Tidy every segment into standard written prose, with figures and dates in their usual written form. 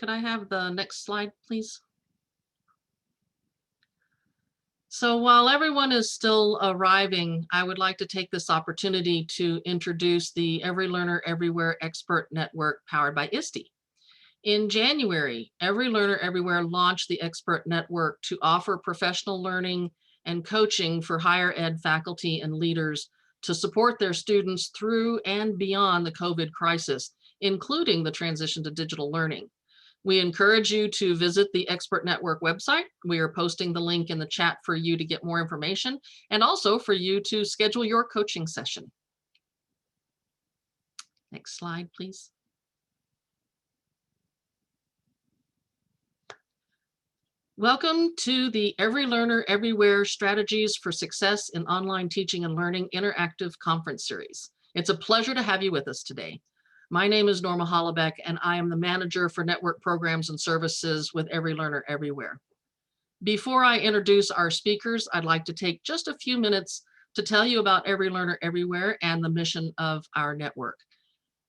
Could I have the next slide, please? So while everyone is still arriving, I would like to take this opportunity to introduce the Every Learner Everywhere Expert Network powered by ISTE. In January, Every Learner Everywhere launched the Expert Network to offer professional learning and coaching for higher ed faculty and leaders to support their students through and beyond the COVID crisis, including the transition to digital learning. We encourage you to visit the Expert Network website. We are posting the link in the chat for you to get more information and also for you to schedule your coaching session. Next slide, please. Welcome to the Every Learner Everywhere Strategies for Success in Online Teaching and Learning Interactive Conference Series. It's a pleasure to have you with us today. My name is Norma Hollebeck, and I am the manager for network programs and services with Every Learner Everywhere. Before I introduce our speakers, I'd like to take just a few minutes to tell you about Every Learner Everywhere and the mission of our network.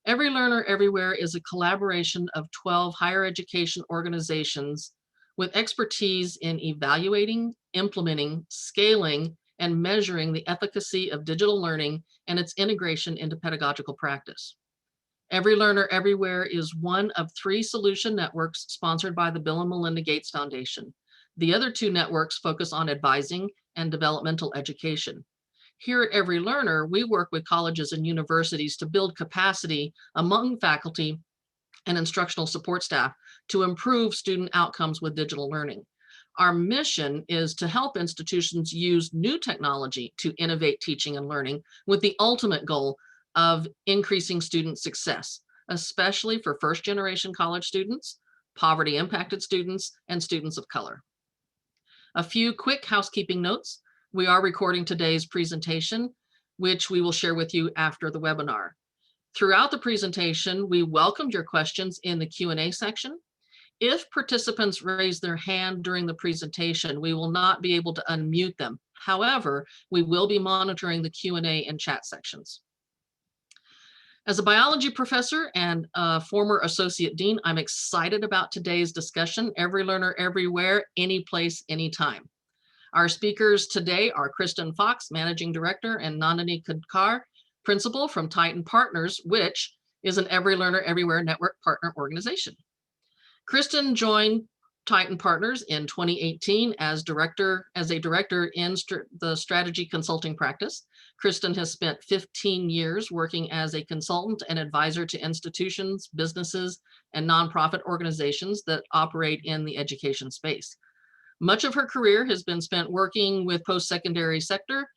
Every Learner Everywhere is a collaboration of 12 higher education organizations with expertise in evaluating, implementing, scaling, and measuring the efficacy of digital learning and its integration into pedagogical practice. Every Learner Everywhere is one of 3 solution networks sponsored by the Bill and Melinda Gates Foundation. The other 2 networks focus on advising and developmental education. Here at Every Learner, we work with colleges and universities to build capacity among faculty and instructional support staff to improve student outcomes with digital learning. Our mission is to help institutions use new technology to innovate teaching and learning with the ultimate goal of increasing student success, especially for first-generation college students, poverty-impacted students, and students of color. A few quick housekeeping notes. We are recording today's presentation, which we will share with you after the webinar. Throughout the presentation, we welcomed your questions in the Q&A section. If participants raise their hand during the presentation, we will not be able to unmute them. However, we will be monitoring the Q&A and chat sections. As a biology professor and a former associate dean, I'm excited about today's discussion, Every Learner Everywhere, Any Place, Anytime. Our speakers today are Kristen Fox, Managing Director, and Nandini Kadkar, Principal from Titan Partners, which is an Every Learner Everywhere network partner organization. Kristen joined Titan Partners in 2018 as a director in the strategy consulting practice. Kristen has spent 15 years working as a consultant and advisor to institutions, businesses, and nonprofit organizations that operate in the education space. Much of her career has been spent working with post-secondary sector,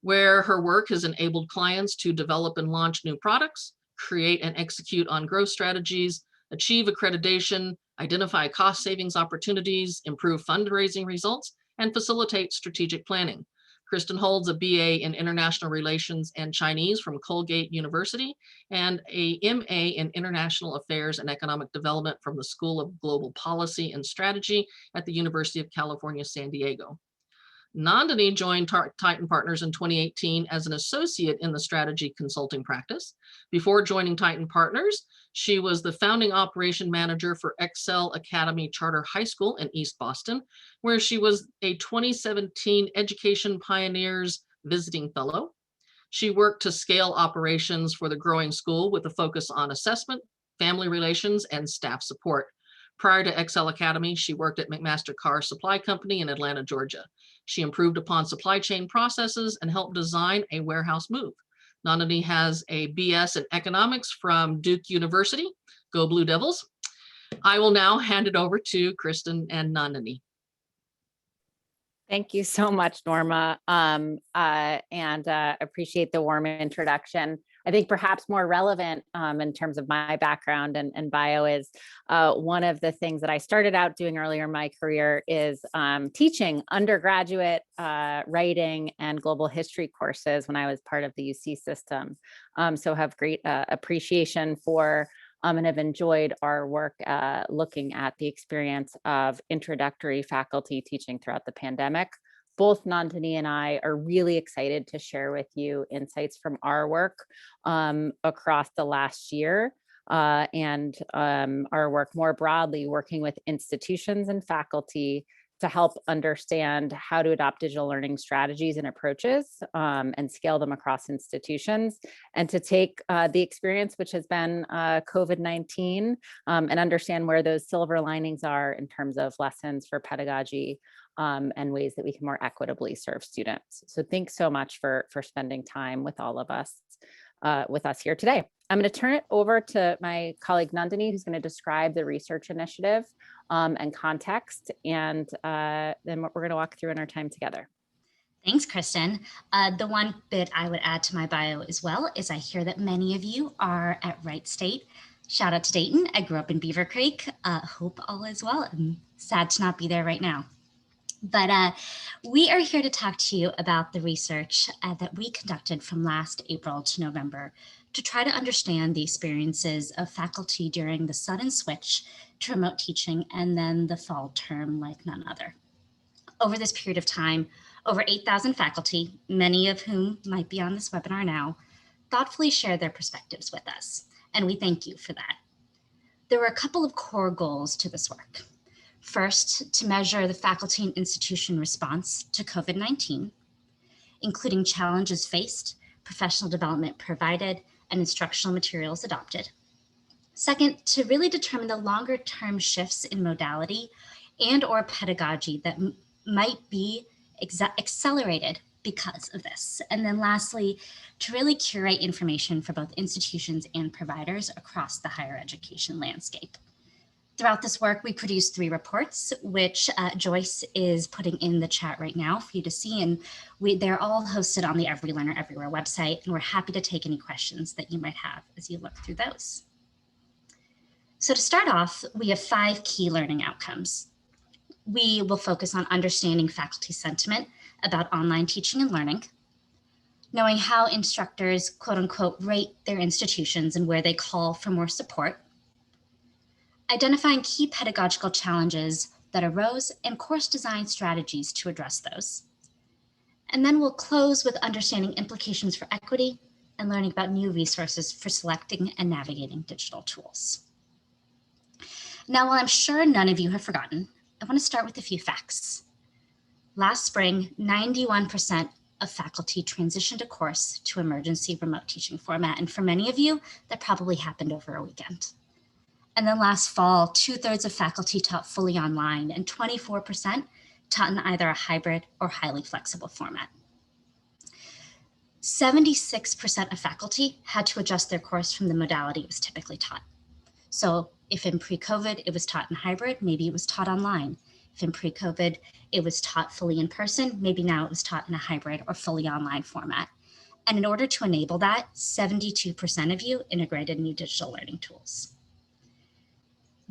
where her work has enabled clients to develop and launch new products, create and execute on growth strategies, achieve accreditation, identify cost savings opportunities, improve fundraising results, and facilitate strategic planning. Kristen holds a BA in International Relations and Chinese from Colgate University and a MA in International Affairs and Economic Development from the School of Global Policy and Strategy at the University of California, San Diego. Nandini joined Titan Partners in 2018 as an associate in the strategy consulting practice. Before joining Titan Partners, she was the founding operation manager for Excel Academy Charter High School in East Boston, where she was a 2017 Education Pioneers Visiting Fellow. She worked to scale operations for the growing school with a focus on assessment, family relations, and staff support. Prior to Excel Academy, she worked at McMaster Car Supply Company in Atlanta, Georgia. She improved upon supply chain processes and helped design a warehouse move. Nandini has a BS in economics from Duke University. Go Blue Devils. I will now hand it over to Kristen and Nandini. Thank you so much, Norma, and appreciate the warm introduction. I think perhaps more relevant in terms of my background and bio is one of the things that I started out doing earlier in my career is teaching undergraduate writing and global history courses when I was part of the UC system. So have great appreciation for and have enjoyed our work looking at the experience of introductory faculty teaching throughout the pandemic. Both Nandini and I are really excited to share with you insights from our work across the last year and our work more broadly, working with institutions and faculty to help understand how to adopt digital learning strategies and approaches and scale them across institutions, and to take the experience, which has been COVID-19, and understand where those silver linings are in terms of lessons for pedagogy and ways that we can more equitably serve students. So thanks so much for spending time with all of us, with us here today. I'm going to turn it over to my colleague Nandini, who's going to describe the research initiative and context, and then what we're going to walk through in our time together. Thanks, Kristen. The one bit I would add to my bio as well is I hear that many of you are at Wright State. Shout out to Dayton. I grew up in Beaver Creek. Hope all is well. I'm sad to not be there right now. But we are here to talk to you about the research that we conducted from last April to November to try to understand the experiences of faculty during the sudden switch to remote teaching and then the fall term like none other. Over this period of time, over 8,000 faculty, many of whom might be on this webinar now, thoughtfully shared their perspectives with us, and we thank you for that. There were a couple of core goals to this work. First, to measure the faculty and institution response to COVID-19, including challenges faced, professional development provided, and instructional materials adopted. Second, to really determine the longer term shifts in modality and or pedagogy that might be accelerated because of this. And then lastly, to really curate information for both institutions and providers across the higher education landscape. Throughout this work, we produced 3 reports, which Joyce is putting in the chat right now for you to see. And they're all hosted on the Every Learner Everywhere website. And we're happy to take any questions that you might have as you look through those. So to start off, we have 5 key learning outcomes. We will focus on understanding faculty sentiment about online teaching and learning, knowing how instructors, quote unquote, rate their institutions and where they call for more support, identifying key pedagogical challenges that arose and course design strategies to address those. And then we'll close with understanding implications for equity and learning about new resources for selecting and navigating digital tools. Now, while I'm sure none of you have forgotten, I want to start with a few facts. Last spring, 91% of faculty transitioned a course to emergency remote teaching format. And for many of you, that probably happened over a weekend. And then last fall, 2/3 of faculty taught fully online and 24% taught in either a hybrid or highly flexible format. 76% of faculty had to adjust their course from the modality it was typically taught. So if in pre-COVID, it was taught in hybrid, maybe it was taught online. If in pre-COVID, it was taught fully in person, maybe now it was taught in a hybrid or fully online format. And in order to enable that, 72% of you integrated new digital learning tools.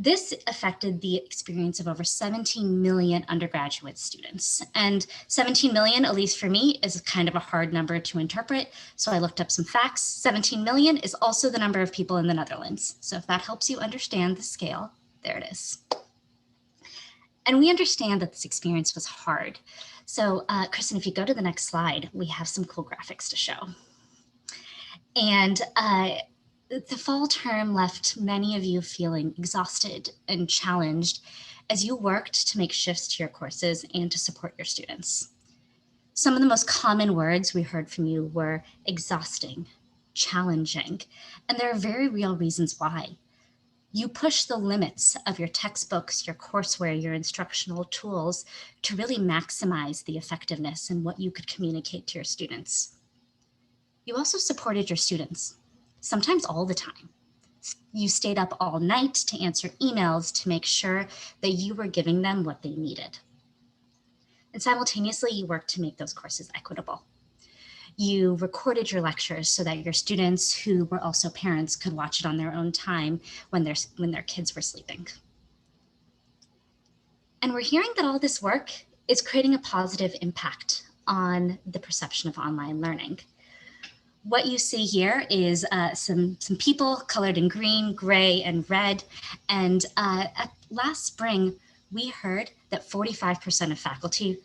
This affected the experience of over 17 million undergraduate students. And 17 million, at least for me, is kind of a hard number to interpret. So I looked up some facts. 17 million is also the number of people in the Netherlands. So if that helps you understand the scale, there it is. And we understand that this experience was hard. So Kristen, if you go to the next slide, we have some cool graphics to show. And the fall term left many of you feeling exhausted and challenged as you worked to make shifts to your courses and to support your students. Some of the most common words we heard from you were exhausting, challenging, and there are very real reasons why. You push the limits of your textbooks, your courseware, your instructional tools to really maximize the effectiveness and what you could communicate to your students. You also supported your students. Sometimes all the time. You stayed up all night to answer emails to make sure that you were giving them what they needed. And simultaneously, you worked to make those courses equitable. You recorded your lectures so that your students who were also parents could watch it on their own time when their kids were sleeping. And we're hearing that all this work is creating a positive impact on the perception of online learning. What you see here is some people colored in green, gray, and red. And last spring, we heard that 45% of faculty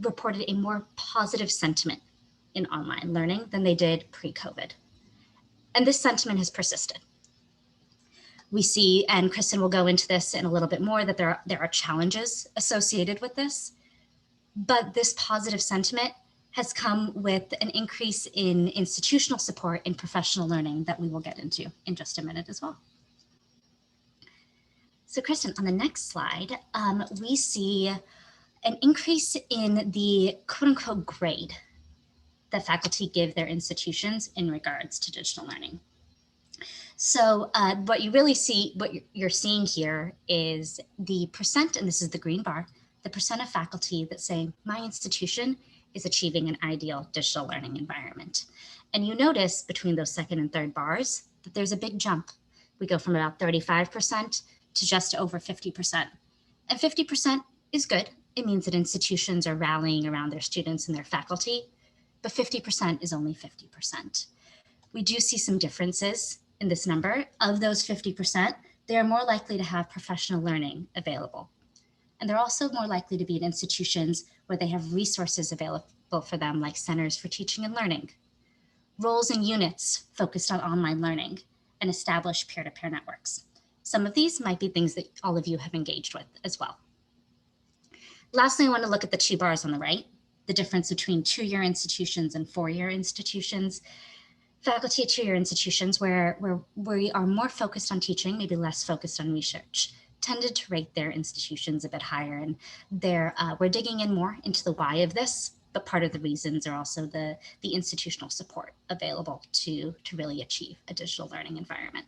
reported a more positive sentiment in online learning than they did pre-COVID. And this sentiment has persisted. We see, and Kristen will go into this in a little bit more, that there are challenges associated with this. But this positive sentiment has come with an increase in institutional support in professional learning that we will get into in just a minute as well. So Kristen, on the next slide, we see an increase in the quote unquote grade that faculty give their institutions in regards to digital learning. So what you're seeing here is the percent, and this is the green bar, the percent of faculty that say my institution is achieving an ideal digital learning environment. And you notice between those second and third bars that there's a big jump. We go from about 35% to just over 50%. And 50% is good. It means that institutions are rallying around their students and their faculty, but 50% is only 50%. We do see some differences in this number. Of those 50%, they are more likely to have professional learning available. And they're also more likely to be in institutions where they have resources available for them, like centers for teaching and learning, roles and units focused on online learning, and established peer-to-peer networks. Some of these might be things that all of you have engaged with as well. Lastly, I want to look at the two bars on the right, the difference between two-year institutions and four-year institutions. Faculty at two-year institutions where we are more focused on teaching, maybe less focused on research, tended to rate their institutions a bit higher. And we're digging in more into the why of this, but part of the reasons are also the institutional support available to really achieve a digital learning environment.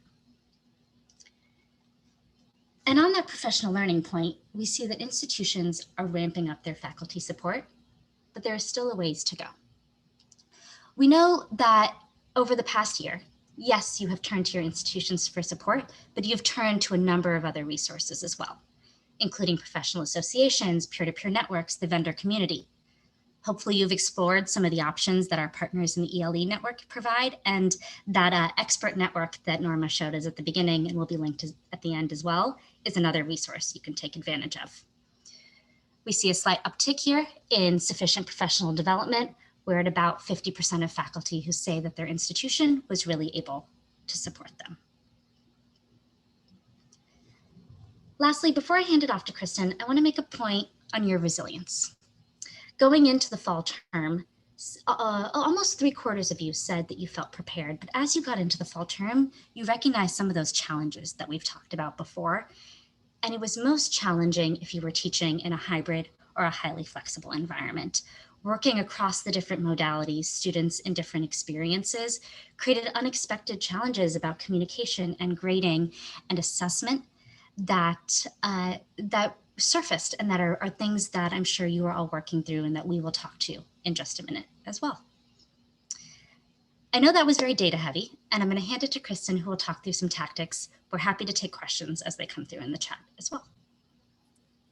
And on that professional learning point, we see that institutions are ramping up their faculty support, but there is still a ways to go. We know that over the past year, yes, you have turned to your institutions for support, but you've turned to a number of other resources as well, including professional associations, peer-to-peer networks, the vendor community. Hopefully you've explored some of the options that our partners in the ELE network provide, and that expert network that Norma showed us at the beginning and will be linked at the end as well is another resource you can take advantage of. We see a slight uptick here in sufficient professional development. We're at about 50% of faculty who say that their institution was really able to support them. Lastly, before I hand it off to Kristen, I want to make a point on your resilience. Going into the fall term, almost 3/4 of you said that you felt prepared, but as you got into the fall term, you recognized some of those challenges that we've talked about before. And it was most challenging if you were teaching in a hybrid or a highly flexible environment. Working across the different modalities, students in different experiences created unexpected challenges about communication and grading and assessment that surfaced, and that are things that I'm sure you are all working through and that we will talk to in just a minute as well. I know that was very data heavy, and I'm going to hand it to Kristen, who will talk through some tactics. We're happy to take questions as they come through in the chat as well.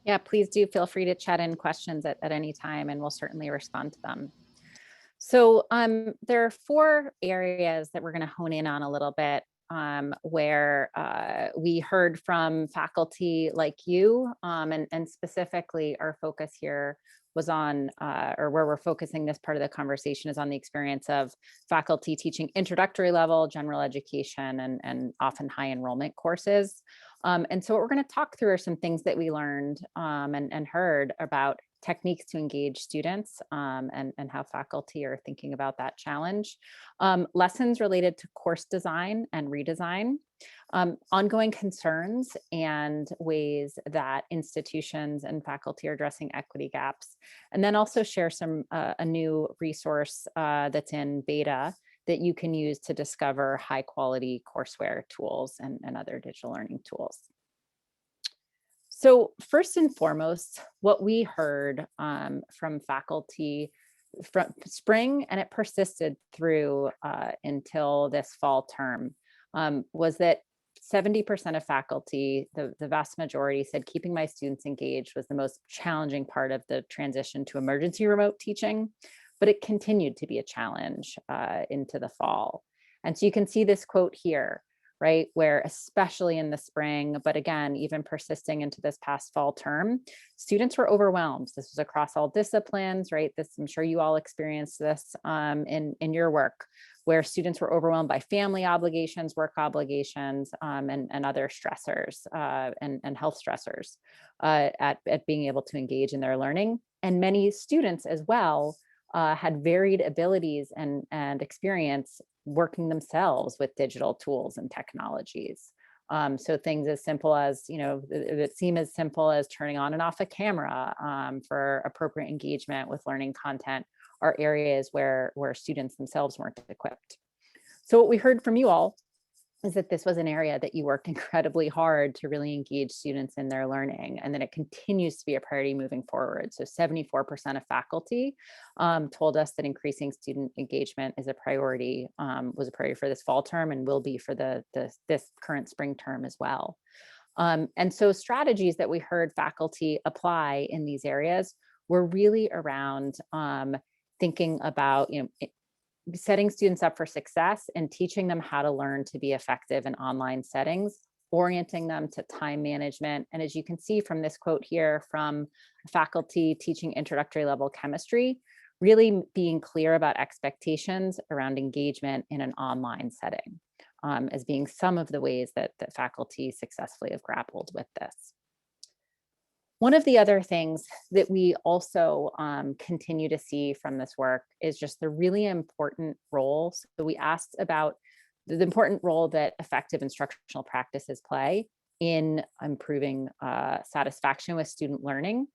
Yeah, please do feel free to chat in questions at any time, and we'll certainly respond to them. So there are 4 areas that we're going to hone in on a little bit, where we heard from faculty like you, and specifically our focus here was on, or where we're focusing this part of the conversation is on the experience of faculty teaching introductory level, general education, and often high enrollment courses. And so what we're going to talk through are some things that we learned and heard about techniques to engage students, and how faculty are thinking about that challenge. Lessons related to course design and redesign, ongoing concerns and ways that institutions and faculty are addressing equity gaps, and then also share some a new resource that's in beta that you can use to discover high quality courseware tools and other digital learning tools. So first and foremost, what we heard from faculty from spring, and it persisted through until this fall term, was that 70% of faculty, the vast majority, said keeping my students engaged was the most challenging part of the transition to emergency remote teaching, but it continued to be a challenge into the fall. And so you can see this quote here. right? Where especially in the spring, but again, even persisting into this past fall term, students were overwhelmed. This was across all disciplines, right? This, I'm sure you all experienced this in your work, where students were overwhelmed by family obligations, work obligations, and other stressors and health stressors at being able to engage in their learning. And many students as well had varied abilities and experience working themselves with digital tools and technologies. So things as simple as, that seem as simple as turning on and off a camera for appropriate engagement with learning content are areas where students themselves weren't equipped. So what we heard from you all is that this was an area that you worked incredibly hard to really engage students in their learning, and that it continues to be a priority moving forward. So 74% of faculty told us that increasing student engagement is a priority, was a priority for this fall term and will be for this current spring term as well. And so strategies that we heard faculty apply in these areas were really around thinking about, setting students up for success and teaching them how to learn to be effective in online settings, orienting them to time management. And as you can see from this quote here from faculty teaching introductory level chemistry, really being clear about expectations around engagement in an online setting as being some of the ways that faculty successfully have grappled with this. One of the other things that we also continue to see from this work is just the really important role. So we asked about the important role that effective instructional practices play in improving satisfaction with student learning.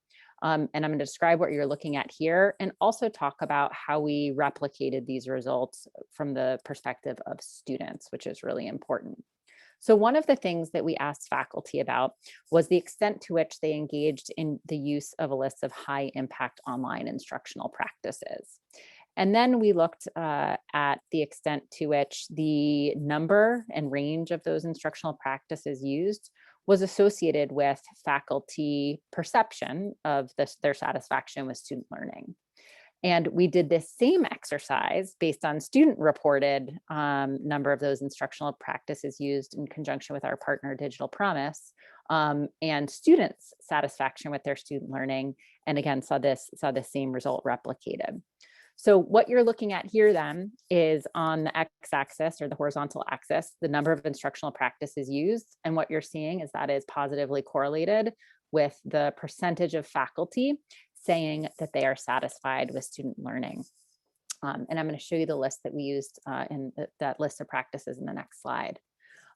And I'm going to describe what you're looking at here and also talk about how we replicated these results from the perspective of students, which is really important. So one of the things that we asked faculty about was the extent to which they engaged in the use of a list of high impact online instructional practices. And then we looked at the extent to which the number and range of those instructional practices used was associated with faculty perception of their satisfaction with student learning. And we did this same exercise based on student reported number of those instructional practices used in conjunction with our partner Digital Promise and students' satisfaction with their student learning. And again, saw the same result replicated. So what you're looking at here then is on the x-axis or the horizontal axis, the number of instructional practices used. And what you're seeing is that is positively correlated with the percentage of faculty saying that they are satisfied with student learning. And I'm going to show you the list that we used in that list of practices in the next slide.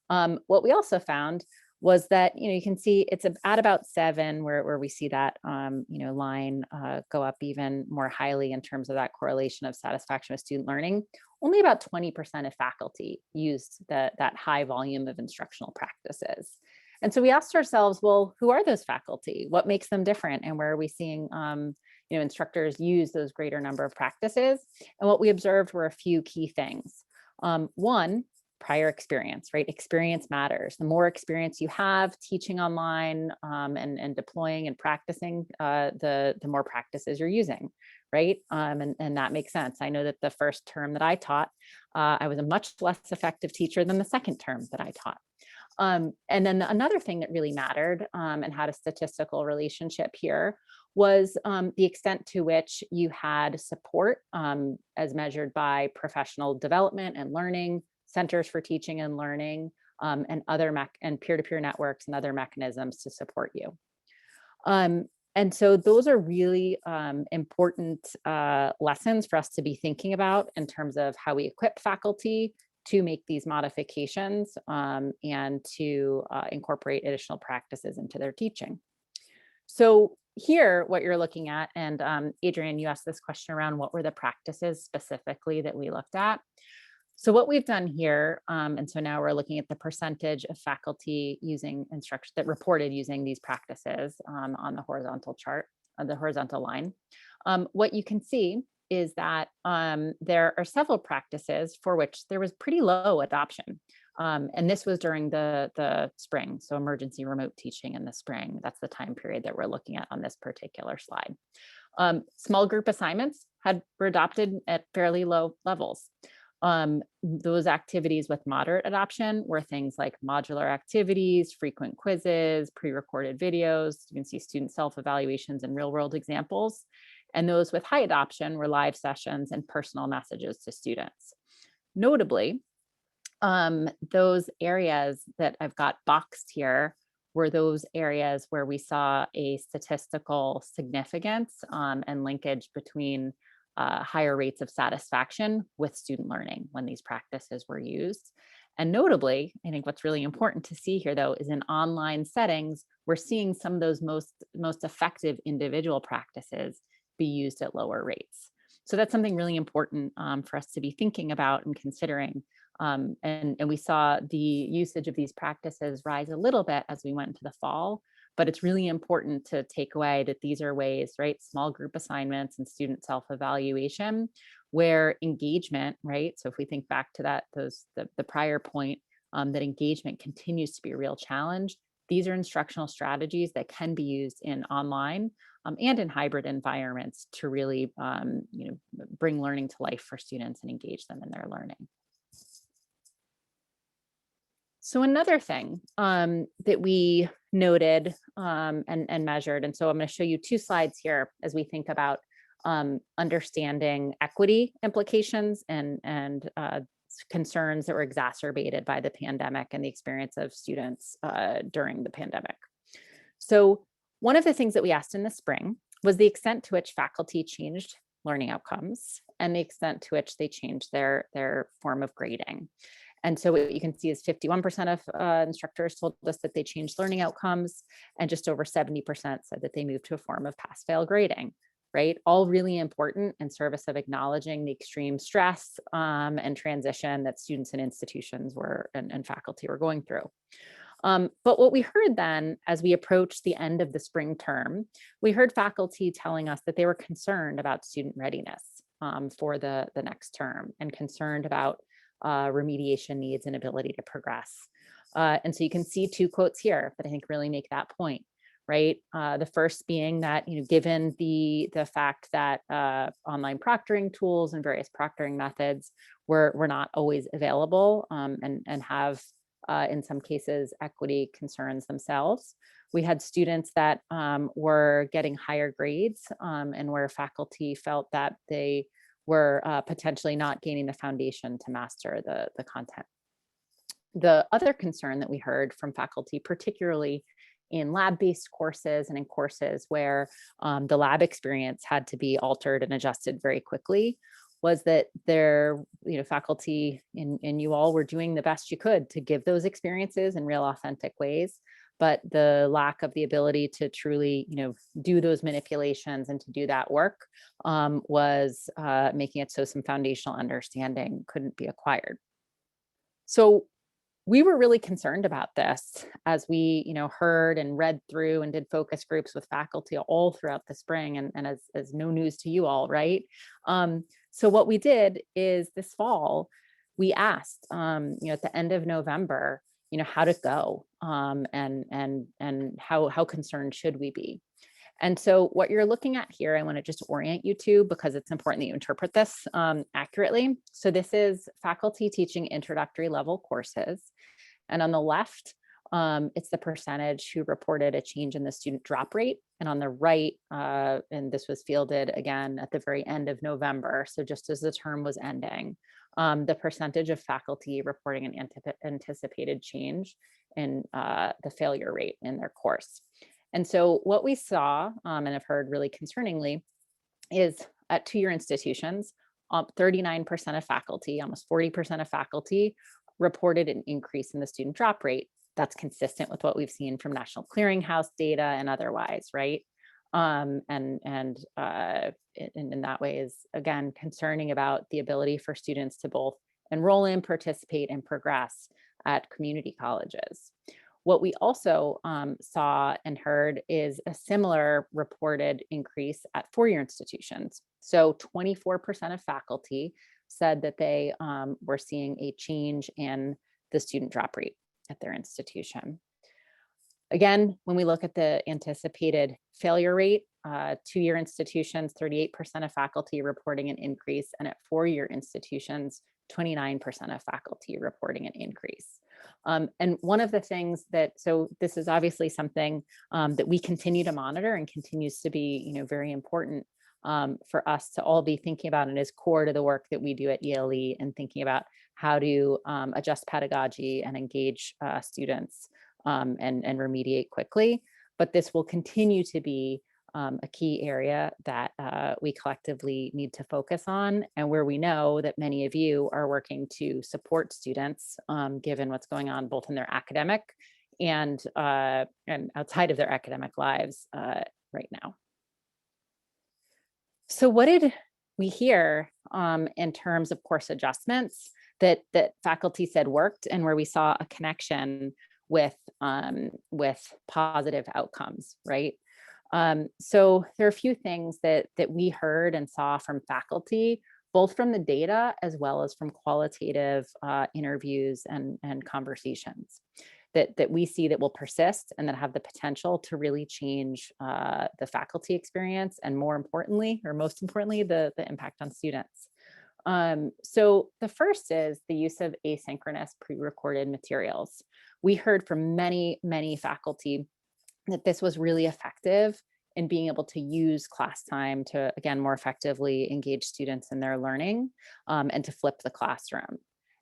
What we also found was that, you can see it's at about 7 where we see that, line go up even more highly in terms of that correlation of satisfaction with student learning. Only about 20% of faculty used that high volume of instructional practices. And so we asked ourselves, well, who are those faculty? What makes them different? And where are we seeing instructors use those greater number of practices? And what we observed were a few key things. One, prior experience, right? Experience matters. The more experience you have teaching online and deploying and practicing, the more practices you're using, right? And that makes sense. I know that the first term that I taught, I was a much less effective teacher than the second term that I taught. And then another thing that really mattered and had a statistical relationship here was the extent to which you had support as measured by professional development and learning, centers for teaching and learning, and other peer-to-peer networks and other mechanisms to support you. And so those are really important lessons for us to be thinking about in terms of how we equip faculty to make these modifications and to incorporate additional practices into their teaching. So here, what you're looking at, and Adrian, you asked this question around what were the practices specifically that we looked at. So what we've done here, and so now we're looking at the percentage of faculty using instruction that reported using these practices on the horizontal chart, on the horizontal line. What you can see is that there are several practices for which there was pretty low adoption. And this was during the spring, so emergency remote teaching in the spring. That's the time period that we're looking at on this particular slide. Small group assignments were adopted at fairly low levels. Those activities with moderate adoption were things like modular activities, frequent quizzes, pre-recorded videos. You can see student self-evaluations and real-world examples. And those with high adoption were live sessions and personal messages to students. Notably, those areas that I've got boxed here were those areas where we saw a statistical significance and linkage between higher rates of satisfaction with student learning when these practices were used. And notably, I think what's really important to see here, though, is in online settings, we're seeing some of those most effective individual practices be used at lower rates. So that's something really important for us to be thinking about and considering. And we saw the usage of these practices rise a little bit as we went into the fall, but it's really important to take away that these are ways, right? Small group assignments and student self-evaluation where engagement, right? So if we think back to that, the prior point, that engagement continues to be a real challenge. These are instructional strategies that can be used in online and in hybrid environments to really bring learning to life for students and engage them in their learning. So another thing that we noted and measured, and so I'm going to show you two slides here as we think about understanding equity implications and concerns that were exacerbated by the pandemic and the experience of students during the pandemic. So one of the things that we asked in the spring was the extent to which faculty changed learning outcomes and the extent to which they changed their form of grading. And so what you can see is 51% of instructors told us that they changed learning outcomes, and just over 70% said that they moved to a form of pass-fail grading, right? All really important in service of acknowledging the extreme stress and transition that students and institutions and faculty were going through. But what we heard then, as we approached the end of the spring term, we heard faculty telling us that they were concerned about student readiness for the next term and concerned about remediation needs and ability to progress. And so you can see two quotes here that I think really make that point, right? The first being that, given the fact that online proctoring tools and various proctoring methods were not always available and have, in some cases, equity concerns themselves. We had students that were getting higher grades and where faculty felt that they were potentially not gaining the foundation to master the content. The other concern that we heard from faculty, particularly in lab-based courses and in courses where the lab experience had to be altered and adjusted very quickly, was that their faculty and you all were doing the best you could to give those experiences in real authentic ways. But the lack of the ability to truly, do those manipulations and to do that work was making it so some foundational understanding couldn't be acquired. So we were really concerned about this as we, heard and read through and did focus groups with faculty all throughout the spring, and as no news to you all, right? So what we did is this fall, we asked, at the end of November, how to go and how concerned should we be? And so what you're looking at here, I want to just orient you to, because it's important that you interpret this accurately. So this is faculty teaching introductory level courses. And on the left, it's the percentage who reported a change in the student drop rate. And on the right, and this was fielded again at the very end of November, so just as the term was ending, the percentage of faculty reporting an anticipated change in the failure rate in their course. And so what we saw, and have heard really concerningly, is at two-year institutions, 39% of faculty, almost 40% of faculty reported an increase in the student drop rate. That's consistent with what we've seen from National Clearinghouse data and otherwise, right? And in that way is, again, concerning about the ability for students to both enroll in, participate, and progress at community colleges. What we also saw and heard is a similar reported increase at four-year institutions. So 24% of faculty said that they were seeing a change in the student drop rate at their institution. Again, when we look at the anticipated failure rate, two-year institutions, 38% of faculty reporting an increase, and at four-year institutions, 29% of faculty reporting an increase. And one of the things so this is obviously something that we continue to monitor and continues to be, very important for us to all be thinking about, and is core to the work that we do at ELE, and thinking about how to adjust pedagogy and engage students and remediate quickly. But this will continue to be a key area that we collectively need to focus on, and where we know that many of you are working to support students, given what's going on both in their academic and outside of their academic lives right now. So what did we hear in terms of course adjustments that faculty said worked, and where we saw a connection with positive outcomes, right? So there are a few things that we heard and saw from faculty, both from the data as well as from qualitative interviews and conversations that we see that will persist and that have the potential to really change the faculty experience, and more importantly, or most importantly, the impact on students. So the first is the use of asynchronous pre-recorded materials. We heard from many faculty that this was really effective in being able to use class time to, again, more effectively engage students in their learning and to flip the classroom.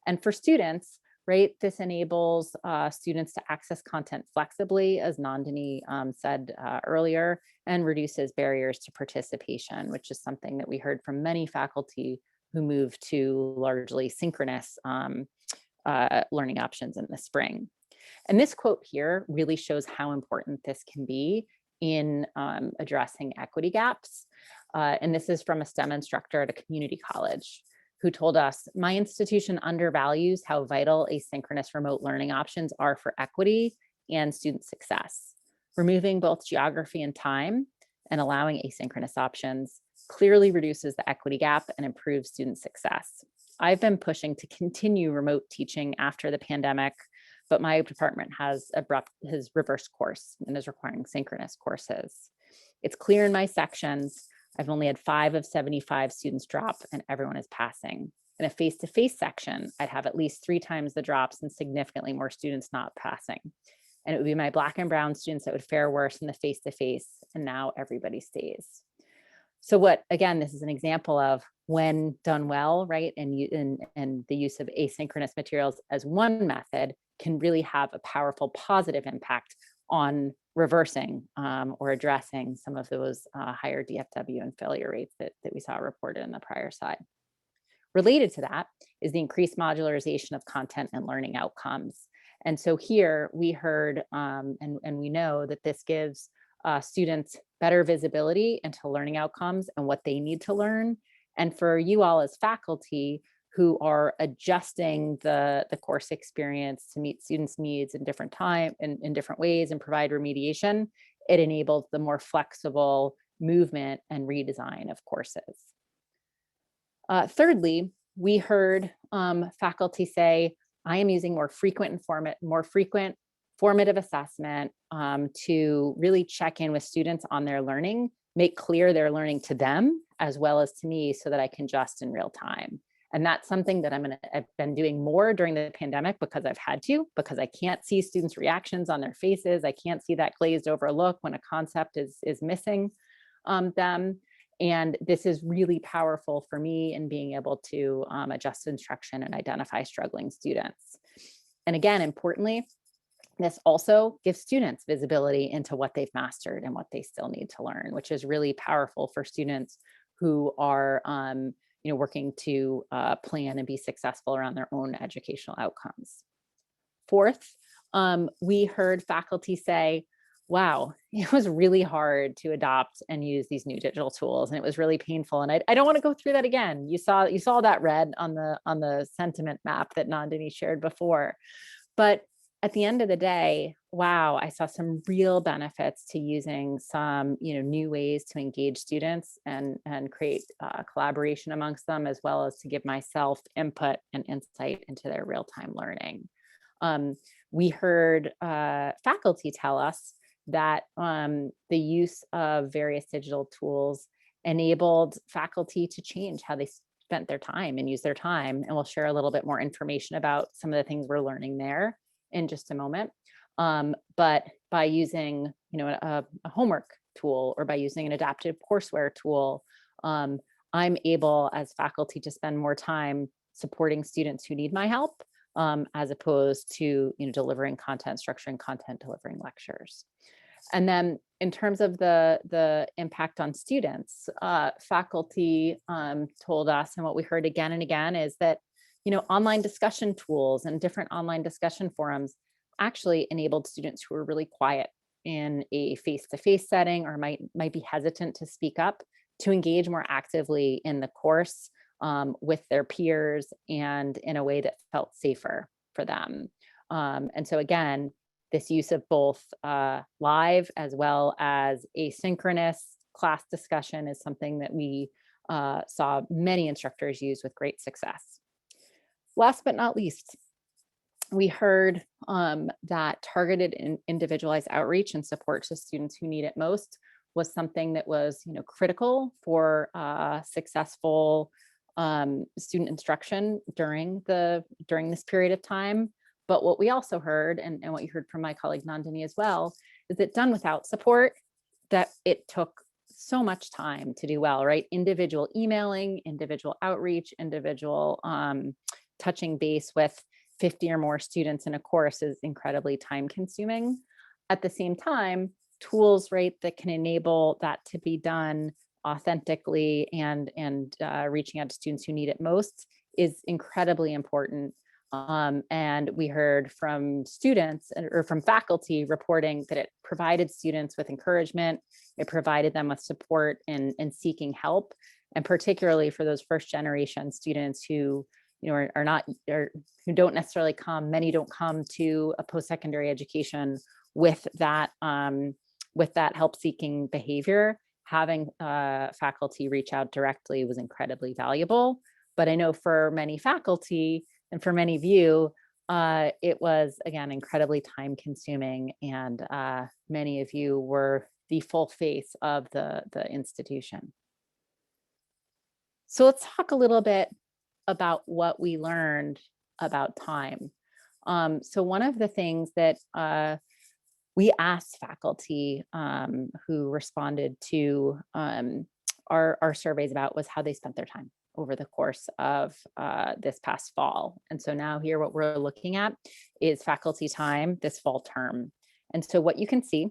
And for students, right, this enables students to access content flexibly, as Nandini said earlier, and reduces barriers to participation, which is something that we heard from many faculty who moved to largely synchronous learning options in the spring. And this quote here really shows how important this can be in addressing equity gaps. And this is from a STEM instructor at a community college who told us, "My institution undervalues how vital asynchronous remote learning options are for equity and student success. Removing both geography and time and allowing asynchronous options clearly reduces the equity gap and improves student success. I've been pushing to continue remote teaching after the pandemic, but my department has reversed course and is requiring synchronous courses. It's clear in my sections, I've only had 5 of 75 students drop and everyone is passing. In a face-to-face section, I'd have at least 3 times the drops and significantly more students not passing. And it would be my Black and brown students that would fare worse in the face-to-face, and now everybody stays." So again, this is an example of when done well, right? And the use of asynchronous materials as one method can really have a powerful positive impact on reversing or addressing some of those higher DFW and failure rates that we saw reported in the prior slide. Related to that is the increased modularization of content and learning outcomes. And so here we heard and we know that this gives students better visibility into learning outcomes and what they need to learn. And for you all as faculty who are adjusting the course experience to meet students' needs in different ways and provide remediation, it enables the more flexible movement and redesign of courses. Thirdly, we heard faculty say, "I am using more frequent formative assessment to really check in with students on their learning, make clear their learning to them as well as to me so that I can adjust in real time." And that's something that I've been doing more during the pandemic because I've had to, because I can't see students' reactions on their faces. I can't see that glazed over look when a concept is missing them. And this is really powerful for me in being able to adjust instruction and identify struggling students. And again, importantly, this also gives students visibility into what they've mastered and what they still need to learn, which is really powerful for students who are working to plan and be successful around their own educational outcomes. Fourth, we heard faculty say, "Wow, it was really hard to adopt and use these new digital tools, and it was really painful. And I don't want to go through that again." You saw that red on the sentiment map that Nandini shared before. But at the end of the day, wow, I saw some real benefits to using some new ways to engage students and create collaboration amongst them, as well as to give myself input and insight into their real-time learning. We heard faculty tell us that the use of various digital tools enabled faculty to change how they spent their time and used their time. And we'll share a little bit more information about some of the things we're learning there in just a moment. But by using, a homework tool, or by using an adaptive courseware tool, I'm able as faculty to spend more time supporting students who need my help, as opposed to, delivering content, structuring content, delivering lectures. And then in terms of the impact on students, faculty told us, and what we heard again and again, is that, online discussion tools and different online discussion forums actually enabled students who were really quiet in a face-to-face setting, or might be hesitant to speak up, to engage more actively in the course with their peers, and in a way that felt safer for them. And so again, this use of both live as well as asynchronous class discussion is something that we saw many instructors use with great success. Last but not least, we heard that targeted and individualized outreach and support to students who need it most was something that was, critical for successful student instruction during this period of time. But what we also heard, and what you heard from my colleague Nandini as well, is that done without support, that it took so much time to do well, right? Individual emailing, individual outreach, individual touching base with 50 or more students in a course is incredibly time consuming. At the same time, tools, right, that can enable that to be done authentically and reaching out to students who need it most is incredibly important. And we heard from students or from faculty reporting that it provided students with encouragement, it provided them with support in seeking help, and particularly for those first generation students who who don't necessarily come, many don't come to a post-secondary education with that help seeking behavior. Having faculty reach out directly was incredibly valuable. But I know for many faculty and for many of you, it was, again, incredibly time consuming, and many of you were the full face of the institution. So let's talk a little bit about what we learned about time. So one of the things that we asked faculty who responded to our surveys about was how they spent their time over the course of this past fall. And so now here, what we're looking at is faculty time this fall term. And so what you can see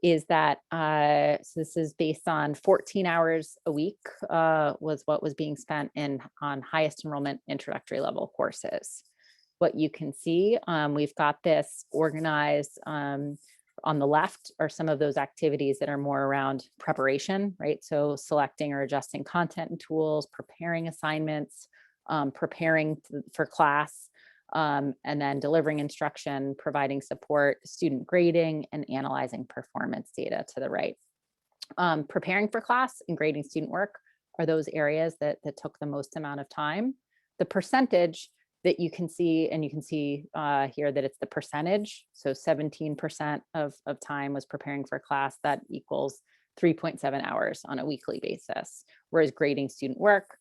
is that, so this is based on 14 hours a week was what was being spent on highest enrollment introductory level courses. What you can see, we've got this organized on the left are some of those activities that are more around preparation, right? So selecting or adjusting content and tools, preparing assignments, preparing for class, and then delivering instruction, providing support, student grading, and analyzing performance data to the right. Preparing for class and grading student work are those areas that took the most amount of time. The percentage that you can see, and you can see here that it's the percentage. So 17% of time was preparing for class. That equals 3.7 hours on a weekly basis, whereas grading student work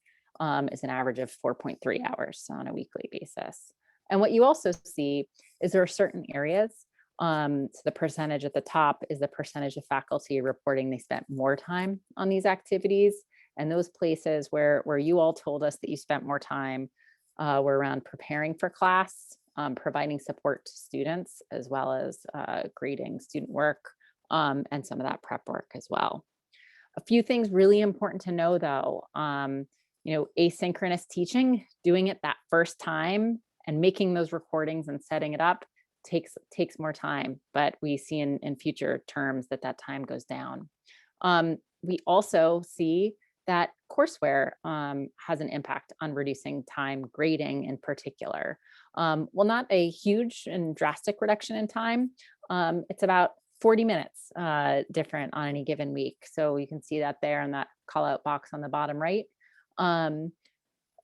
is an average of 4.3 hours on a weekly basis. And what you also see is there are certain areas, so the percentage at the top is the percentage of faculty reporting they spent more time on these activities. And those places where you all told us that you spent more time were around preparing for class, providing support to students, as well as grading student work, and some of that prep work as well. A few things really important to know though, asynchronous teaching, doing it that first time and making those recordings and setting it up takes more time, but we see in future terms that time goes down. We also see that courseware has an impact on reducing time grading in particular. Well, not a huge and drastic reduction in time. It's about 40 minutes different on any given week. So you can see that there in that call out box on the bottom right.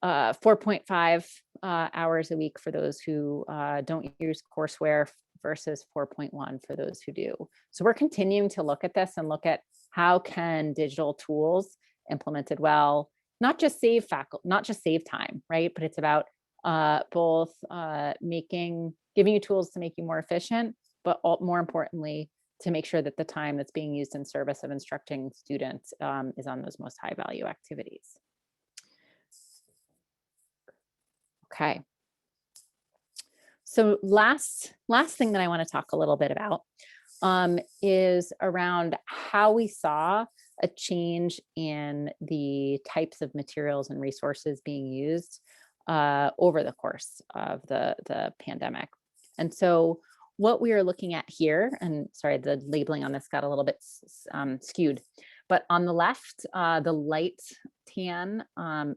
4.5 hours a week for those who don't use courseware versus 4.1 for those who do. So we're continuing to look at this and look at how can digital tools implemented well, not just save time, right? But it's about both giving you tools to make you more efficient, but more importantly, to make sure that the time that's being used in service of instructing students is on those most high value activities. Okay. So last thing that I want to talk a little bit about is around how we saw a change in the types of materials and resources being used over the course of the pandemic. And so what we are looking at here, and sorry, the labeling on this got a little bit skewed, but on the left, the light tan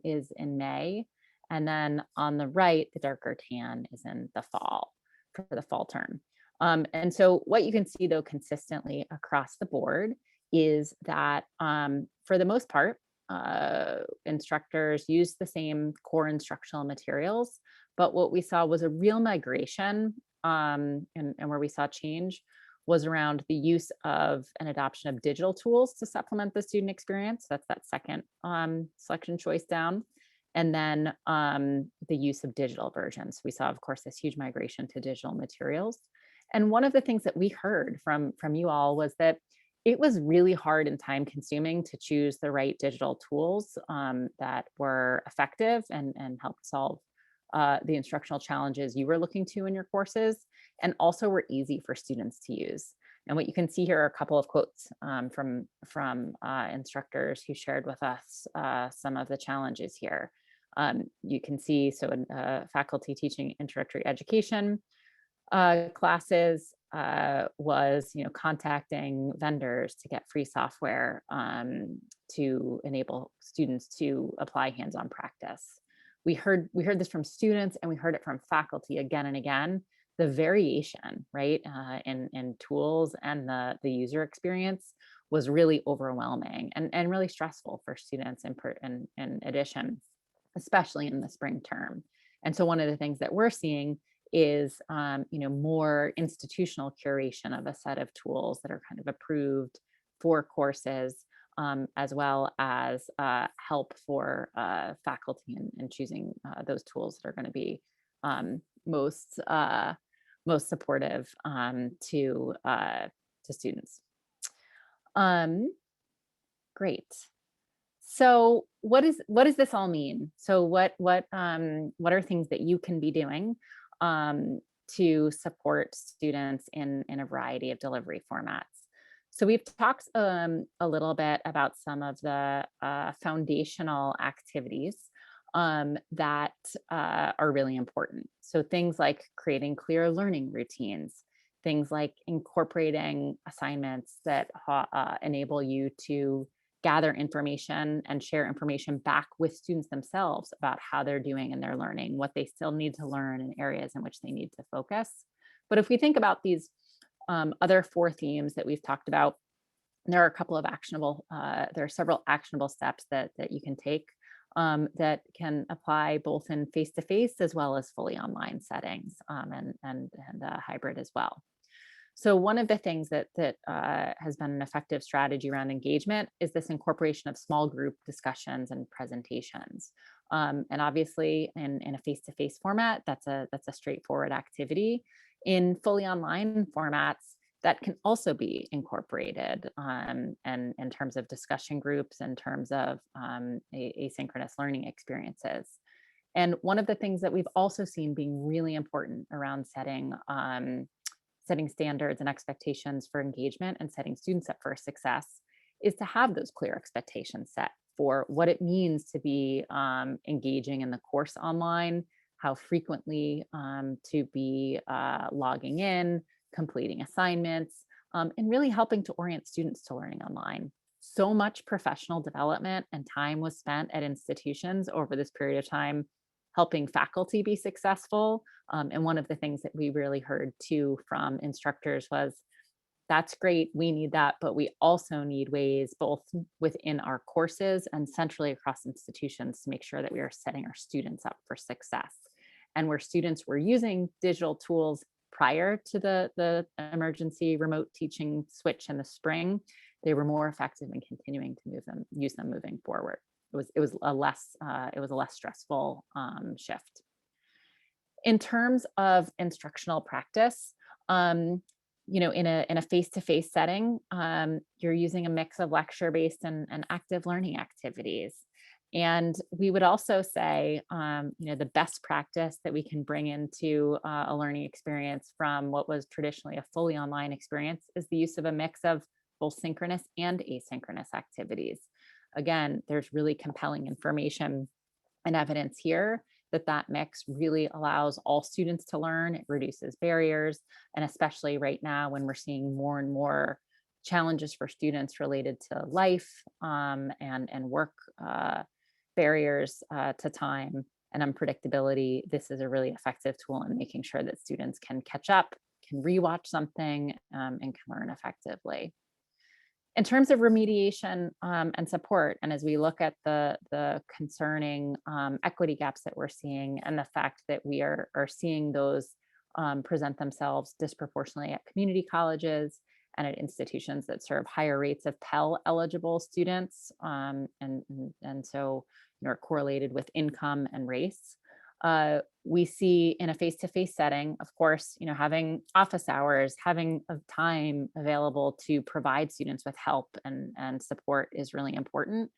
is in May. And then on the right, the darker tan is in the fall, for the fall term. And so what you can see though consistently across the board is that for the most part, instructors use the same core instructional materials, but what we saw was a real migration and where we saw change was around the use of an adoption of digital tools to supplement the student experience. That's that second selection choice down. And then the use of digital versions. We saw, of course, this huge migration to digital materials. And one of the things that we heard from you all was that it was really hard and time consuming to choose the right digital tools that were effective and helped solve the instructional challenges you were looking to in your courses, and also were easy for students to use. And what you can see here are a couple of quotes from instructors who shared with us some of the challenges here. You can see, so in faculty teaching introductory education classes was, contacting vendors to get free software to enable students to apply hands-on practice. We heard this from students, and we heard it from faculty again and again. The variation, right, in tools and the user experience was really overwhelming and really stressful for students in addition, especially in the spring term. And so one of the things that we're seeing is, more institutional curation of a set of tools that are kind of approved for courses, as well as help for faculty in choosing those tools that are going to be most supportive to students. Great. So what does this all mean? So what are things that you can be doing to support students in a variety of delivery formats? So we've talked a little bit about some of the foundational activities that are really important. So things like creating clear learning routines, things like incorporating assignments that enable you to gather information and share information back with students themselves about how they're doing in their learning, what they still need to learn, and areas in which they need to focus. But if we think about these other 4 themes that we've talked about, there are several actionable steps that you can take that can apply both in face-to-face as well as fully online settings and hybrid as well. So one of the things that has been an effective strategy around engagement is this incorporation of small group discussions and presentations. And obviously in a face-to-face format, that's a straightforward activity. In fully online formats, that can also be incorporated and in terms of discussion groups, in terms of asynchronous learning experiences. And one of the things that we've also seen being really important around setting standards and expectations for engagement and setting students up for success is to have those clear expectations set for what it means to be engaging in the course online, how frequently to be logging in, completing assignments, and really helping to orient students to learning online. So much professional development and time was spent at institutions over this period of time helping faculty be successful. And one of the things that we really heard too from instructors was, that's great, we need that, but we also need ways both within our courses and centrally across institutions to make sure that we are setting our students up for success. And where students were using digital tools prior to the emergency remote teaching switch in the spring, they were more effective in continuing to use them moving forward. It was a less stressful shift. In terms of instructional practice, in a face-to-face setting, you're using a mix of lecture-based and active learning activities. And we would also say, the best practice that we can bring into a learning experience from what was traditionally a fully online experience is the use of a mix of both synchronous and asynchronous activities. Again, there's really compelling information and evidence here that mix really allows all students to learn. It reduces barriers, and especially right now when we're seeing more and more challenges for students related to life and work barriers to time and unpredictability, this is a really effective tool in making sure that students can catch up, can rewatch something, and can learn effectively. In terms of remediation and support, and as we look at the concerning equity gaps that we're seeing and the fact that we are seeing those present themselves disproportionately at community colleges and at institutions that serve higher rates of Pell eligible students, and so are correlated with income and race. We see in a face-to-face setting, of course, having office hours, having time available to provide students with help and support is really important,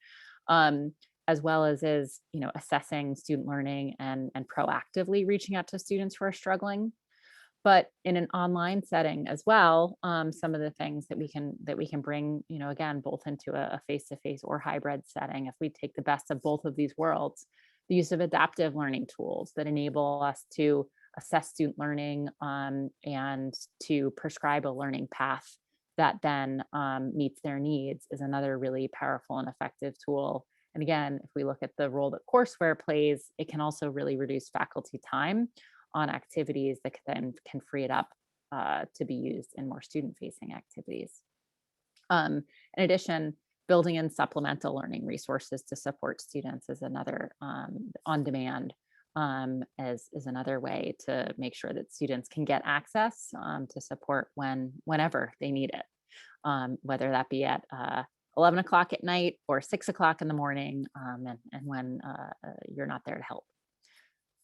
as well as assessing student learning and proactively reaching out to students who are struggling. But in an online setting as well, some of the things that we can bring, again, both into a face-to-face or hybrid setting, if we take the best of both of these worlds, the use of adaptive learning tools that enable us to assess student learning and to prescribe a learning path that then meets their needs is another really powerful and effective tool. And again, if we look at the role that courseware plays, it can also really reduce faculty time on activities that then can free it up to be used in more student-facing activities. In addition, building in supplemental learning resources to support students is another on demand is another way to make sure that students can get access to support whenever they need it, whether that be at 11 o'clock at night or 6 o'clock in the morning, and when you're not there to help.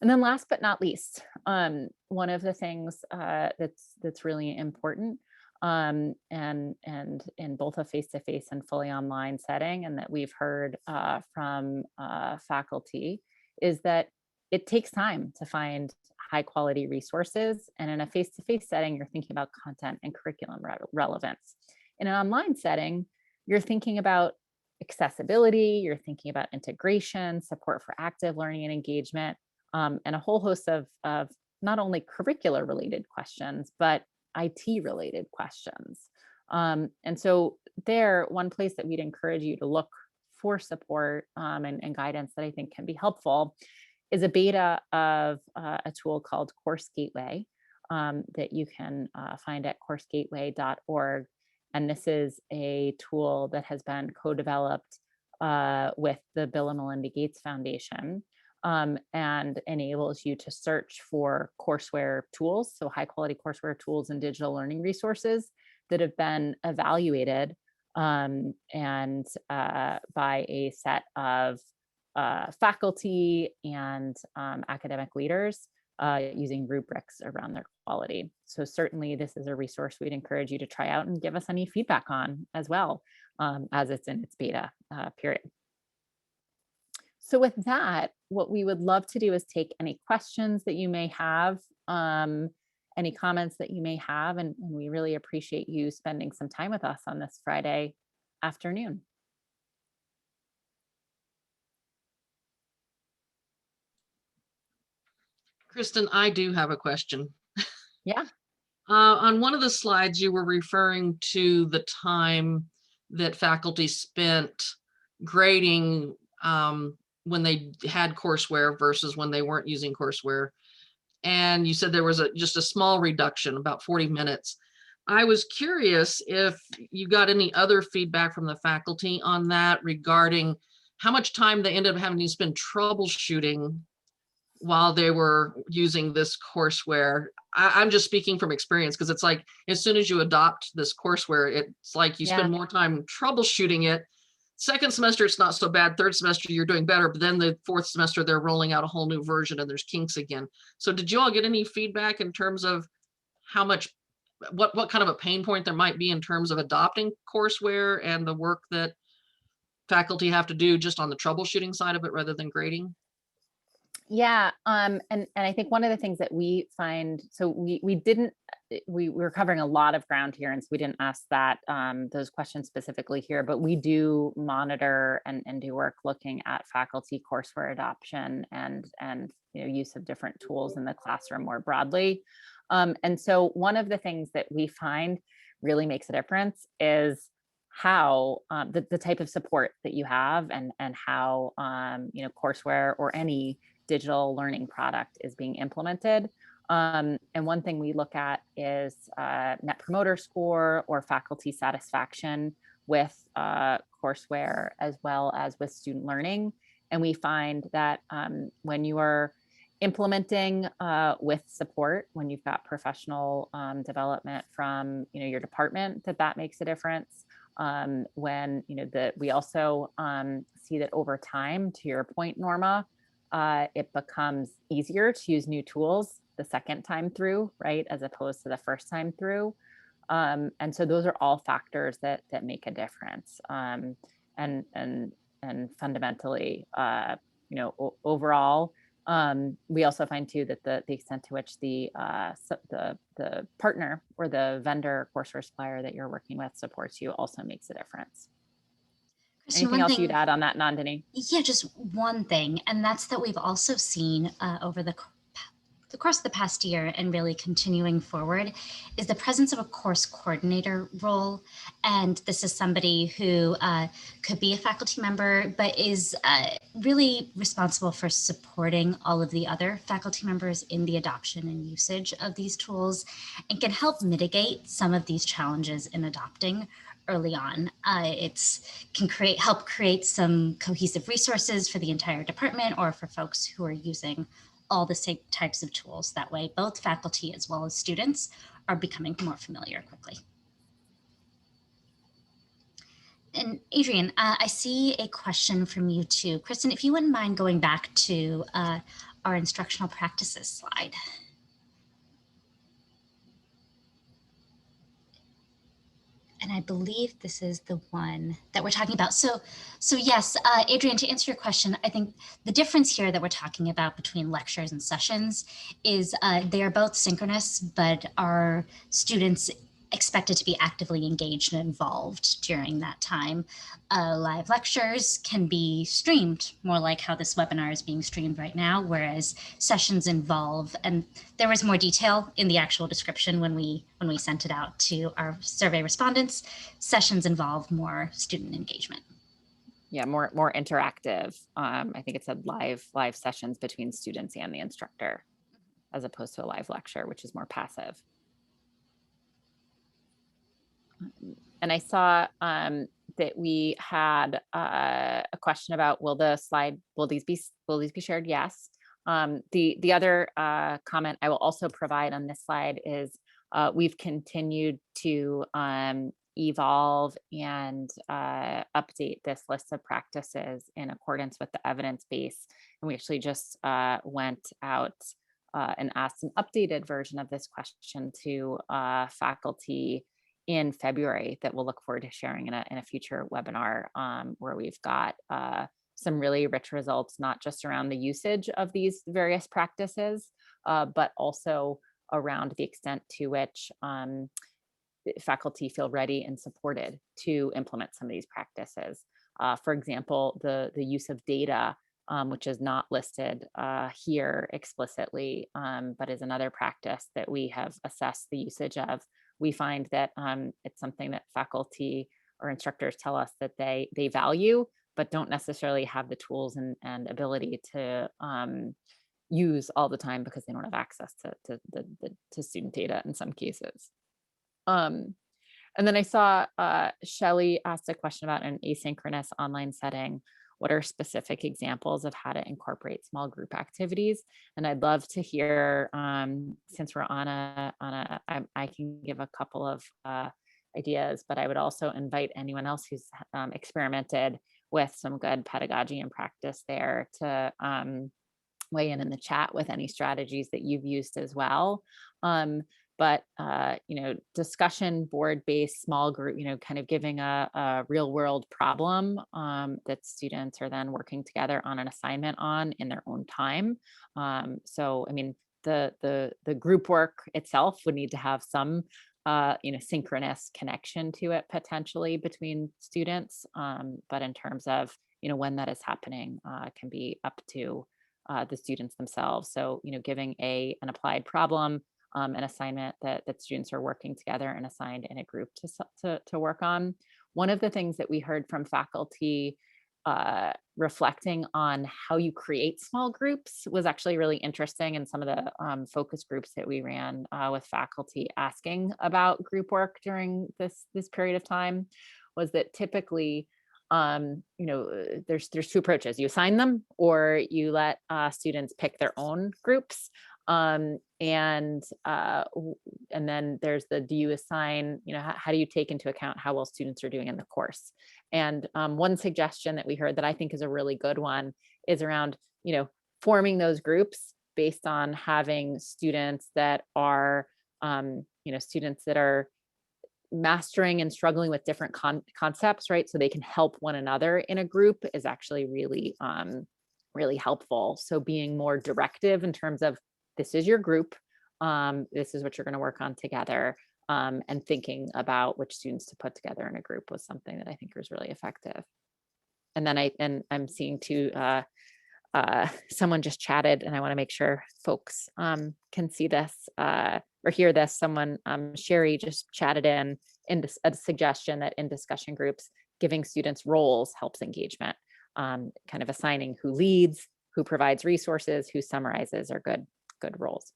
And then last but not least, one of the things that's really important and in both a face-to-face and fully online setting, and that we've heard from faculty, is that it takes time to find high quality resources. And in a face-to-face setting, you're thinking about content and curriculum relevance. In an online setting, you're thinking about accessibility, you're thinking about integration, support for active learning and engagement, and a whole host of not only curricular related questions, but IT related questions. And so one place that we'd encourage you to look for support and guidance that I think can be helpful is a beta of a tool called Course Gateway that you can find at coursegateway.org. And this is a tool that has been co-developed with the Bill and Melinda Gates Foundation. And enables you to search for courseware tools, so high quality courseware tools and digital learning resources that have been evaluated and by a set of faculty and academic leaders using rubrics around their quality. So certainly this is a resource we'd encourage you to try out and give us any feedback on as well, as it's in its beta period. So with that, what we would love to do is take any questions that you may have, any comments that you may have, and we really appreciate you spending some time with us on this Friday afternoon. Kristen, I do have a question. Yeah. On one of the slides, you were referring to the time that faculty spent grading when they had courseware versus when they weren't using courseware. And you said there was just a small reduction, about 40 minutes. I was curious if you got any other feedback from the faculty on that regarding how much time they ended up having to spend troubleshooting while they were using this courseware. I'm just speaking from experience, because it's like, as soon as you adopt this courseware, it's like you spend more time troubleshooting it. Second semester, it's not so bad. Third semester, you're doing better. But then the fourth semester, they're rolling out a whole new version and there's kinks again. So did you all get any feedback in terms of how much, what kind of a pain point there might be in terms of adopting courseware and the work that faculty have to do just on the troubleshooting side of it rather than grading? Yeah, and I think one of the things that we find, so we were covering a lot of ground here, and so we didn't ask that those questions specifically here, but we do monitor and do work looking at faculty courseware adoption and use of different tools in the classroom more broadly. And so one of the things that we find really makes a difference is how the type of support that you have, and how courseware or any digital learning product is being implemented. And one thing we look at is Net Promoter Score or faculty satisfaction with courseware, as well as with student learning. And we find that when you are implementing with support, when you've got professional development from your department, that makes a difference. When we also see that over time, to your point, Norma, it becomes easier to use new tools the second time through, right, as opposed to the first time through. And so those are all factors that make a difference. And fundamentally, overall, we also find too that the extent to which the partner or the vendor courseware supplier that you're working with supports you also makes a difference. Kristen, Anything else you'd add on that, Nandini? Yeah, just one thing, and that's that we've also seen over the course of the past year, and really continuing forward, is the presence of a course coordinator role. And this is somebody who could be a faculty member, but is really responsible for supporting all of the other faculty members in the adoption and usage of these tools, and can help mitigate some of these challenges in adopting early on. Can help create some cohesive resources for the entire department, or for folks who are using all the same types of tools. That way, both faculty as well as students are becoming more familiar quickly. And Adrian, I see a question from you too. Kristen, if you wouldn't mind going back to our instructional practices slide. And I believe this is the one that we're talking about. So yes, Adrian, to answer your question, I think the difference here that we're talking about between lectures and sessions is they are both synchronous, but our students expected to be actively engaged and involved during that time. Live lectures can be streamed, more like how this webinar is being streamed right now, whereas sessions involve, and there was more detail in the actual description when we sent it out to our survey respondents, sessions involve more student engagement. Yeah, more interactive. I think it said live sessions between students and the instructor, as opposed to a live lecture, which is more passive. And I saw that we had a question about, will these be shared? Yes. The other comment I will also provide on this slide is we've continued to evolve and update this list of practices in accordance with the evidence base. And we actually just went out and asked an updated version of this question to faculty in February that we'll look forward to sharing in a future webinar, where we've got some really rich results, not just around the usage of these various practices, but also around the extent to which faculty feel ready and supported to implement some of these practices. For example, the use of data, which is not listed here explicitly, but is another practice that we have assessed the usage of. We find that it's something that faculty or instructors tell us that they value, but don't necessarily have the tools and ability to use all the time, because they don't have access to student data in some cases. And then I saw Shelley asked a question about an asynchronous online setting. what are specific examples of how to incorporate small group activities? And I'd love to hear, since we're I can give a couple of ideas, but I would also invite anyone else who's experimented with some good pedagogy and practice there to weigh in the chat with any strategies that you've used as well. But discussion board-based small group, kind of giving a real world problem that students are then working together on an assignment on in their own time. So, I mean, the group work itself would need to have some synchronous connection to it potentially between students. But in terms of, when that is happening, can be up to the students themselves. So, giving an applied problem, an assignment that students are working together and assigned in a group to work on. One of the things that we heard from faculty reflecting on how you create small groups was actually really interesting. And some of the focus groups that we ran with faculty asking about group work during this period of time was that typically, there's two approaches. You assign them, or you let students pick their own groups. And then there's do you assign, how do you take into account how well students are doing in the course? And one suggestion that we heard that I think is a really good one is around, forming those groups based on having students that are, students that are mastering and struggling with different concepts, right? So they can help one another in a group is actually really, really helpful. So being more directive in terms of, this is your group, this is what you're going to work on together, and thinking about which students to put together in a group was something that I think was really effective. And then I'm seeing too, someone just chatted, and I want to make sure folks can see this or hear this. Someone, Sherry, just chatted in a suggestion that in discussion groups, giving students roles helps engagement. Kind of assigning who leads, who provides resources, who summarizes are good roles.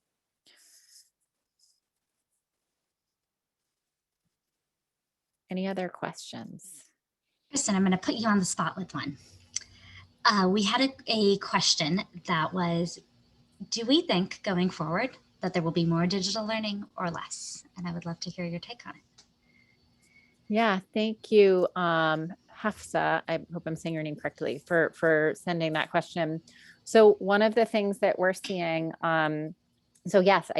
Any other questions? Kristen, I'm going to put you on the spot with one. We had a question that was, do we think going forward that there will be more digital learning or less? And I would love to hear your take on it. Yeah, thank you, Hafsa. I hope I'm saying your name correctly for sending that question. So one of the things that we're seeing, so yes,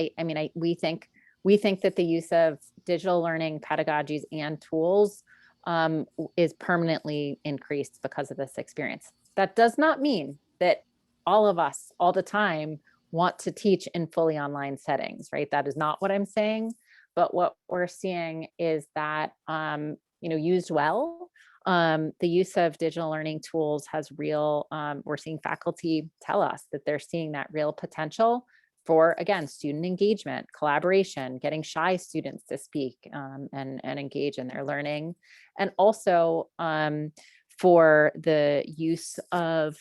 we think that the use of digital learning pedagogies and tools is permanently increased because of this experience. That does not mean that all of us all the time want to teach in fully online settings, right? That is not what I'm saying. But what we're seeing is that, used well, the use of digital learning tools has real, we're seeing faculty tell us that they're seeing that real potential for, again, student engagement, collaboration, getting shy students to speak and engage in their learning. And also for the use of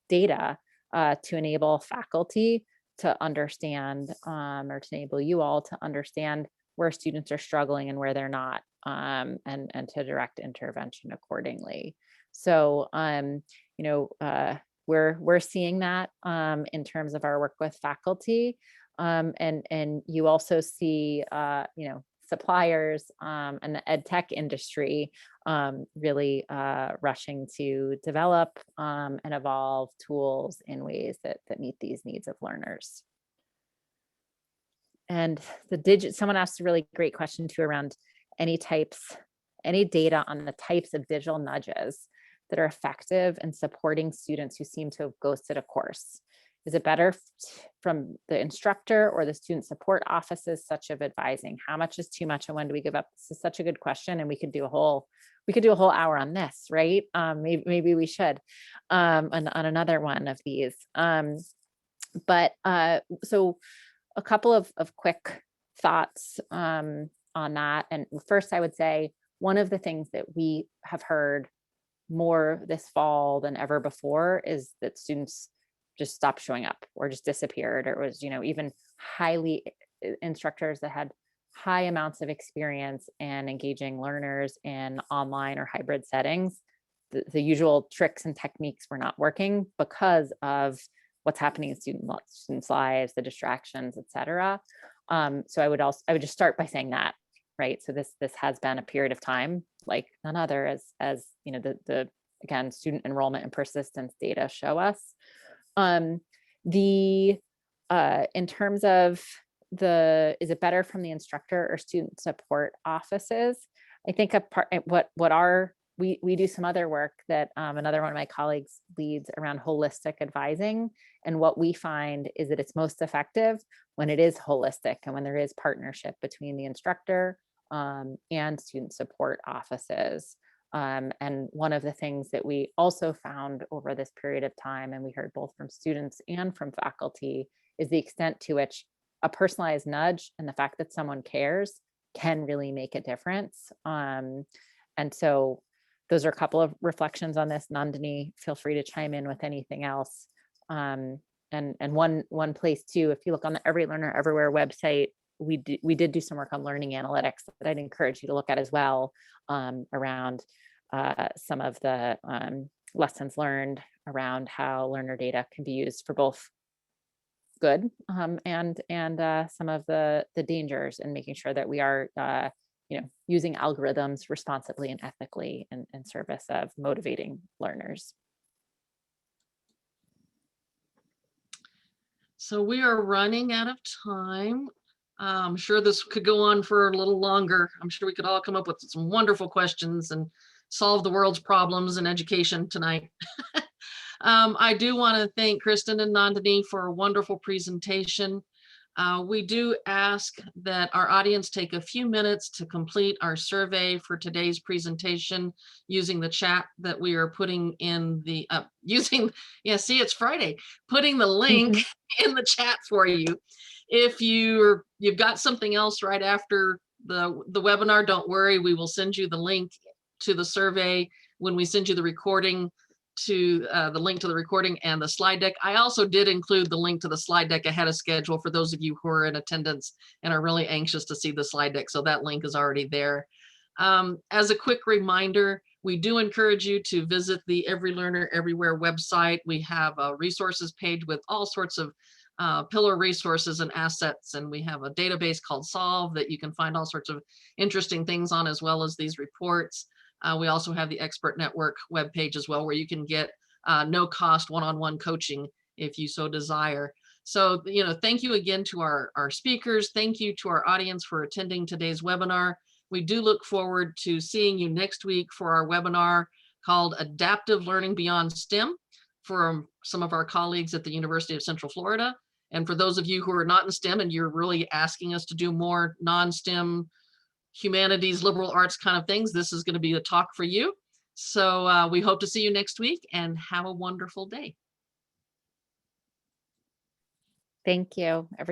data to enable faculty to understand or to enable you all to understand where students are struggling and where they're not, and to direct intervention accordingly. So, we're seeing that in terms of our work with faculty, and you also see, suppliers and the ed tech industry really rushing to develop and evolve tools in ways that meet these needs of learners. And someone asked a really great question too around any data on the types of digital nudges that are effective in supporting students who seem to have ghosted a course. Is it better from the instructor or the student support offices such of advising? How much is too much and when do we give up? This is such a good question, and we could do a whole hour on this, right? Maybe we should on another one of these. But so a couple of quick thoughts on that. And first, I would say one of the things that we have heard more this fall than ever before is that students just stopped showing up or just disappeared, or it was, even instructors that had high amounts of experience in engaging learners in online or hybrid settings the usual tricks and techniques were not working because of what's happening in students' lives, the distractions, et cetera. So I would just start by saying that, right? So this has been a period of time like none other, as you know, the again, student enrollment and persistence data show us. In terms of is it better from the instructor or student support offices? I think we do some other work that another one of my colleagues leads around holistic advising. And what we find is that it's most effective when it is holistic and when there is partnership between the instructor and student support offices. And one of the things that we also found over this period of time, and we heard both from students and from faculty, is the extent to which a personalized nudge and the fact that someone cares can really make a difference. And so those are a couple of reflections on this. Nandini, feel free to chime in with anything else. And one place too, if you look on the Every Learner Everywhere website, we did do some work on learning analytics that I'd encourage you to look at as well, around some of the lessons learned around how learner data can be used for both good and some of the dangers, and making sure that we are using algorithms responsibly and ethically in service of motivating learners. So we are running out of time. I'm sure this could go on for a little longer. I'm sure we could all come up with some wonderful questions and solve the world's problems in education tonight. I do want to thank Kristen and Nandini for a wonderful presentation. We do ask that our audience take a few minutes to complete our survey for today's presentation using the chat that we are putting in the, see, it's Friday, putting the link in the chat for you. If you've got something else right after the webinar, don't worry, we will send you the link to the survey when we send you the recording, to the link to the recording and the slide deck. I also did include the link to the slide deck ahead of schedule for those of you who are in attendance and are really anxious to see the slide deck. So that link is already there. As a quick reminder, we do encourage you to visit the Every Learner Everywhere website. We have a resources page with all sorts of pillar resources and assets, and we have a database called Solve that you can find all sorts of interesting things on, as well as these reports. We also have the Expert Network webpage as well, where you can get no cost one-on-one coaching if you so desire. So, thank you again to our speakers. Thank you to our audience for attending today's webinar. We do look forward to seeing you next week for our webinar called Adaptive Learning Beyond STEM from some of our colleagues at the University of Central Florida. And for those of you who are not in STEM and you're really asking us to do more non-STEM humanities, liberal arts kind of things, this is going to be a talk for you. So we hope to see you next week, and have a wonderful day. Thank you, everybody.